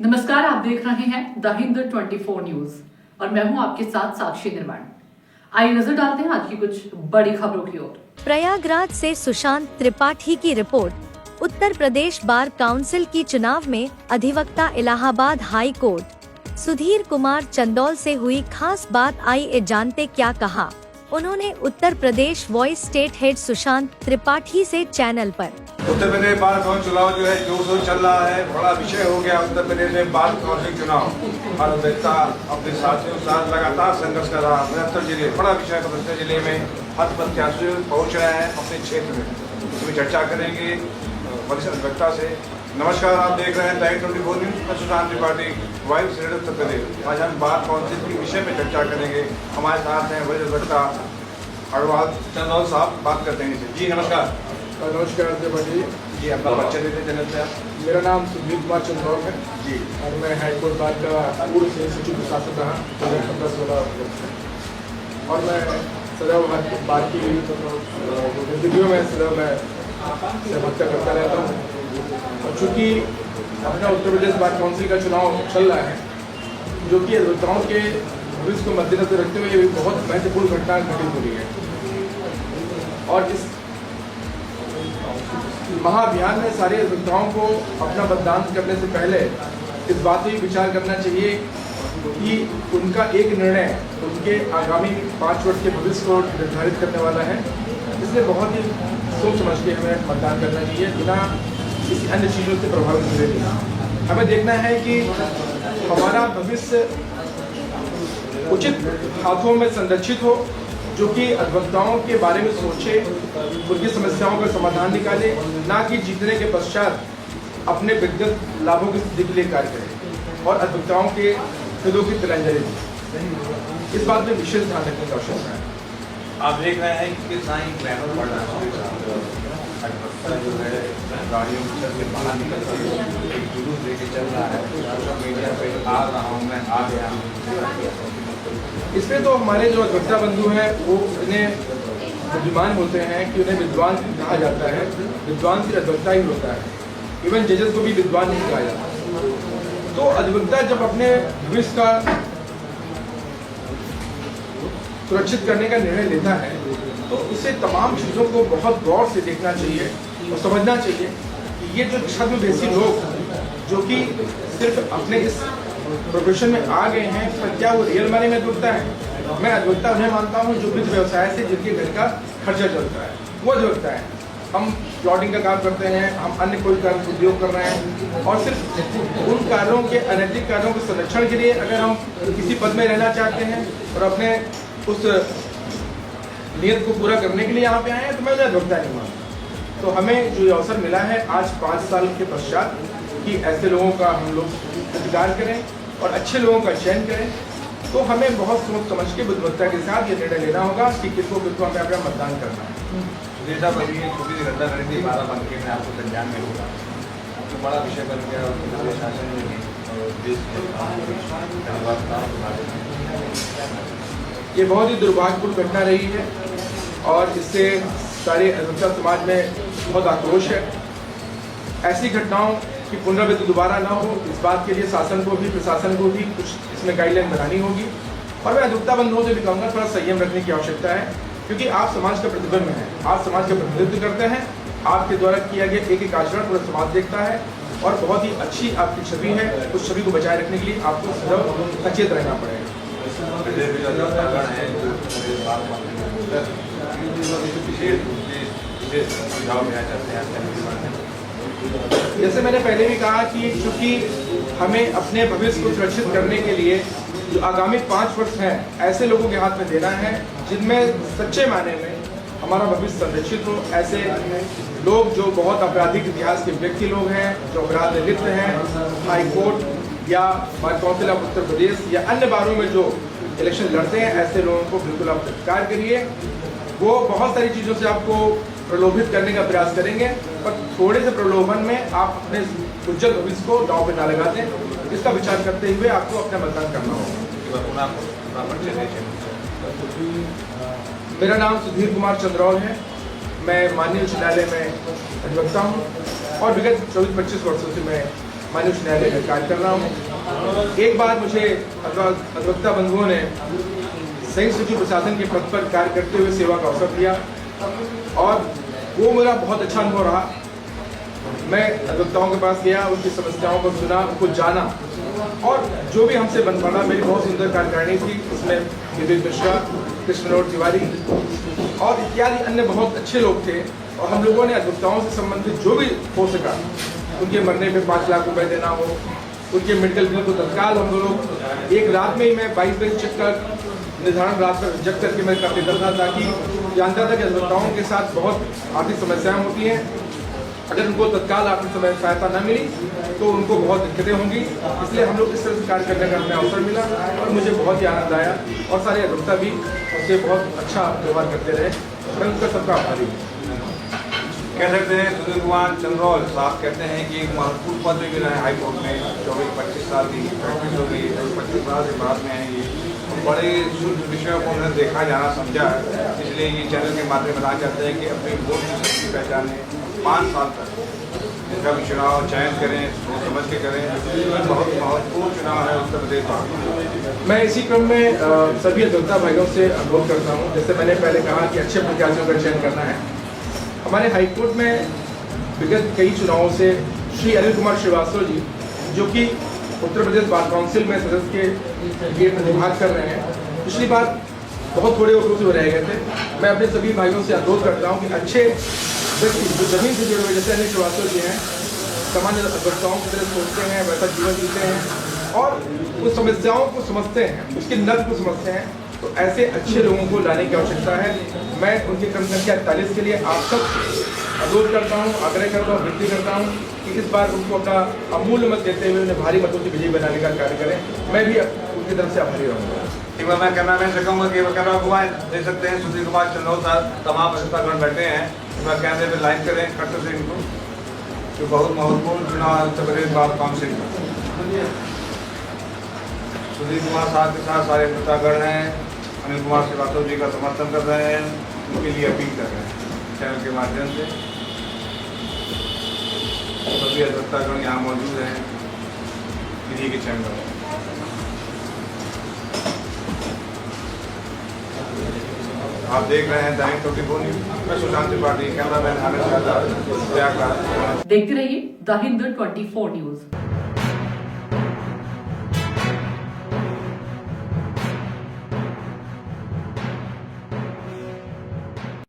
नमस्कार, आप देख रहे हैं द हिंद 24 न्यूज और मैं हूं आपके साथ साक्षी निर्माण। आइए नजर डालते हैं आज की कुछ बड़ी खबरों की ओर। प्रयागराज से सुशांत त्रिपाठी की report. Uttar Pradesh bar council की चुनाव में अधिवक्ता इलाहाबाद हाई कोर्ट सुधीर कुमार चंदौल से हुई खास बात। आइए जानते क्या कहा उन्होंने। Uttar Pradesh voice state head Sushant Tripathi से चैनल पर। उत्तर प्रदेश बार काउंसिल चुनाव जो है जोर शोर चल रहा है। बड़ा विषय हो गया उत्तर प्रदेश में बार काउंसिल चुनाव। और अधिवक्ता अपने साथियों के साथ लगातार संघर्ष कर रहा है। बहत्तर जिले बड़ा विषय है। बहत्तर जिले में हर प्रत्याशी पहुंच रहे हैं अपने क्षेत्र में। इसमें चर्चा करेंगे वरिष्ठ अधिवक्ता से। नमस्कार, आप देख रहे हैं the Hind 24 news. Sushant Tripathi, vice head Uttar Pradesh. आज हम बार काउंसिल के विषय में चर्चा करेंगे। हमारे साथ हैं वरिष्ठ अधिवक्ता अग्रवाल चंदौल साहब, बात करते हैं। जी नमस्कार। नमस्कार त्रिपाठी जी, आपका परिचय देते चैनल पे आप। मेरा नाम सुधीर कुमार चंदौल है जी, और मैं हाईकोर्ट बार का पूर्व से सचिव प्रशासक रहा 2015-16 से। और मैं सदैव बार की गतिविधियों में सदैव मैं सहभागिता करता रहता हूँ। और चूँकि अपना उत्तर प्रदेश बार काउंसिल का चुनाव चल रहा है, जो कि अधिवक्ताओं के भविष्य को मद्देनजर रखते हुए एक बहुत महत्वपूर्ण घटना घटित हो रही है। और इस महाअभियान में सारे अधिवक्ताओं को अपना मतदान करने से पहले इस बात पर विचार करना चाहिए कि उनका एक निर्णय उनके आगामी 5 वर्ष के भविष्य को निर्धारित करने वाला है। इसलिए बहुत ही सोच समझ के हमें मतदान करना चाहिए, बिना किसी अन्य चीज़ों से प्रभावित हुए भी। हमें देखना है कि हमारा भविष्य उचित हाथों में संरक्षित हो, जो कि अधिवक्ताओं के बारे में सोचे, उनकी समस्याओं का समाधान निकाले, ना कि जीतने के पश्चात अपने व्यक्तिगत लाभों की सिद्धि के लिए कार्य करें और अधिवक्ताओं के हितों की तिरंजरी दें। इस बात में विशेष ध्यान रखने की आवश्यकता है। आप देख रहे हैं कि कितना ही बैनर पड़ रहा है। अधिवक्ता जो है गाड़ियों से बाहर निकल कर एक जुलूस लेके चल रहा है। सोशल मीडिया पे आ रहा हूँ, मैं आ गया हूँ। इसमें तो हमारे जो अधिवक्ता बंधु हैं वो इतने बुद्धिमान होते हैं कि उन्हें विद्वान कहा जाता है। विद्वान सिर्फ अधिवक्ता ही होता है, इवन जजेस को भी विद्वान नहीं कहा जाता। तो अधिवक्ता जब अपने भविष्य का सुरक्षित करने का निर्णय लेता है तो उसे तमाम चीज़ों को बहुत गौर से देखना चाहिए और समझना चाहिए कि ये जो छद्मवेशी लोग जो कि सिर्फ अपने इस प्रोफेशन में आ गए हैं, पर क्या वो रियल माने में अधिवक्ता है? मैं अधिवक्ता उन्हें मानता हूँ जो कुछ व्यवसाय से जिनके घर का खर्चा चलता है, वो अधिवक्ता है। हम प्लॉटिंग का काम करते हैं, हम अन्य कोई कार्य उद्योग कर रहे हैं, और सिर्फ उन कार्यों के अनैतिक कार्यों के संरक्षण के लिए अगर हम किसी पद में रहना चाहते हैं और अपने उस नियत को पूरा करने के लिए यहाँ पे आए हैं, तो मैं उन्हें अधिवक्ता नहीं मानता। तो हमें जो अवसर मिला है आज 5 साल के पश्चात कि ऐसे लोगों का हम लोग प्रतिकार करें और अच्छे लोगों का चयन करें, तो हमें बहुत सोच समझ के बुद्धिमत्ता के साथ ये निर्णय लेना होगा कि किसको हमें अपना मतदान करना है। जैसा अभी एक छोटी सी घटना घटी थी बाराबंकी में, आपको संज्ञान में होगा, तो बड़ा विषय बन गया और शासन में ये बहुत ही दुर्भाग्यपूर्ण घटना रही है और इससे सारे अधिवक्ता समाज में बहुत आक्रोश है। ऐसी घटनाओं की पुनरावृत्ति दोबारा ना हो, इस बात के लिए शासन को भी प्रशासन को भी कुछ इसमें गाइडलाइन बनानी होगी। और मैं अधिवक्ता बंधुओं से भी कहूँगा थोड़ा संयम रखने की आवश्यकता है, क्योंकि आप समाज का प्रतिबिंब हैं, आप समाज का प्रतिनिधित्व करते हैं। आपके द्वारा किया गया एक एक आचरण पूरा समाज देखता है और बहुत ही अच्छी आपकी छवि है। उस छवि को बचाए रखने के लिए आपको सदैव सचेत रहना पड़ेगा। जैसे मैंने पहले भी कहा कि चूंकि हमें अपने भविष्य को सुरक्षित करने के लिए जो आगामी 5 वर्ष हैं ऐसे लोगों के हाथ में देना है जिनमें सच्चे मायने में हमारा भविष्य संरक्षित हो। ऐसे लोग जो बहुत आपराधिक इतिहास के व्यक्ति लोग हैं, जो अपराध में लिप्त हैं, हाई कोर्ट या bar council of Uttar Pradesh या अन्य बारों में जो इलेक्शन लड़ते हैं, ऐसे लोगों को बिल्कुल आप प्रतिकार करिए। वो बहुत सारी चीज़ों से आपको प्रलोभित करने का प्रयास करेंगे, पर थोड़े से प्रलोभन में आप अपने उज्जवल भविष्य को दांव पे ना लगा दें। इसका विचार करते हुए आपको अपना मतदान करना होगा। मेरा नाम सुधीर कुमार चंदौल है। मैं माननीय उच्च न्यायालय में अधिवक्ता हूँ और विगत 24-25 वर्षों से मैं माननीय उच्च न्यायालय में कार्य कर रहा हूँ। एक बार मुझे अधिवक्ता बंधुओं ने संयुक्त सचिव प्रशासन के पद पर कार्य करते हुए सेवा का अवसर दिया और वो मेरा बहुत अच्छा अनुभव रहा। मैं अधिवक्ताओं के पास गया, उनकी समस्याओं को सुना, उनको जाना और जो भी हमसे बन पड़ा। मेरी बहुत सुंदर कार्यकारिणी थी, उसमें विवेक मिश्रा, कृष्णनोट तिवारी और इत्यादि अन्य बहुत अच्छे लोग थे और हम लोगों ने अधिवक्ताओं से संबंधित जो भी हो सका, उनके मरने पे 5 लाख रुपए देना हो, उनके मेडिकल बिल को तत्काल हम लोग एक रात में ही मैं 22 बजे चेक का निर्धारण रात पर रिजेक्ट करके मैं कर देता था, ताकि जानता था कि अधिवक्ताओं के साथ बहुत आर्थिक समस्याएं होती हैं। अगर उनको तत्काल आर्थिक सहायता न मिली तो उनको बहुत दिक्कतें होंगी, इसलिए हम लोग इस तरह से कार्य करने का हमें अवसर मिला और मुझे बहुत ही आनंद आया और सारे अधिवक्ता भी उससे बहुत अच्छा व्यवहार करते रहे। मैं उनका सबका आभारी हूँ। कह सकते हैं सुधीर कुमार चंद्रौल साहब कहते हैं कि एक महत्वपूर्ण पद भी मिला है हाई कोर्ट में। 24-25 साल की प्रैक्टिस होगी, 25 साल के बाद में है ये बड़े शुद्ध विषयों को उन्हें देखा जाना समझा है, इसलिए ये चैनल के माध्यम से बताना चाहते हैं कि अपनी वोट की शक्ति पहचाने 5 साल तक इसका भी चुनाव चयन करें, सोच समझ के करें। बहुत महत्वपूर्ण चुनाव है उत्तर प्रदेश में। मैं इसी क्रम में सभी अधिवक्ता भाइयों से अनुरोध करता हूँ, जैसे मैंने पहले कहा कि अच्छे प्रत्याशियों का चयन करना है। हमारे हाईकोर्ट में विगत कई चुनावों से श्री अनिल कुमार श्रीवास्तव जी, जो कि उत्तर प्रदेश बार काउंसिल में सदस्य के प्रतिभाग कर रहे हैं, पिछली बार बहुत थोड़े वोटों से रह गए थे। मैं अपने सभी भाइयों से अनुरोध करता हूँ कि अच्छे व्यक्ति जो जमीन से जुड़े हुए, जैसे अनिल श्रीवास्तव जी हैं, सामान्य अधिवक्ताओं की तरह सोचते हैं, वैसा जीवन जीते हैं और उस समस्याओं को समझते हैं, उसके नद को समझते हैं, तो ऐसे अच्छे लोगों को लाने की आवश्यकता है। मैं उनके क्रम संख्या 41 के लिए आप सब अनुरोध करता हूँ, आग्रह करता हूँ, विनती करता हूँ कि इस बार उनको अपना अमूल्य मत देते हुए उन्हें भारी मतों से विजयी बनाने का कार्य करें। मैं भी उनकी तरफ से आभारी रहूँगा। एक बार मैं कैमरामैन से कहूँगा कि कैमरा घुमाएं, देख सकते हैं सुधीर कुमार चंद्रौल साहब तमाम अधिवक्तागण बैठे हैं। एक बार कैमरे पे लाइव करें कट से इनको, जो बहुत महत्वपूर्ण चुनाव है उत्तर प्रदेश बार काउंसिल का। सुधीर कुमार साहब के साथ सारे अधिवक्तागण हैं, अनिल कुमार श्रीवास्तव जी का समर्थन कर रहे हैं, उनके लिए अपील कर रहे हैं चैनल के माध्यम से। सभी अधिवक्तागण यहाँ मौजूद हैं विधि के चैम्बर में। आप देख रहे हैं दैनिक 24 न्यूज। मैं सुशांत त्रिपाठी, कैमरामैन आनंद यादव, प्रयागराज। देखते रहिए द हिंदू 24 न्यूज।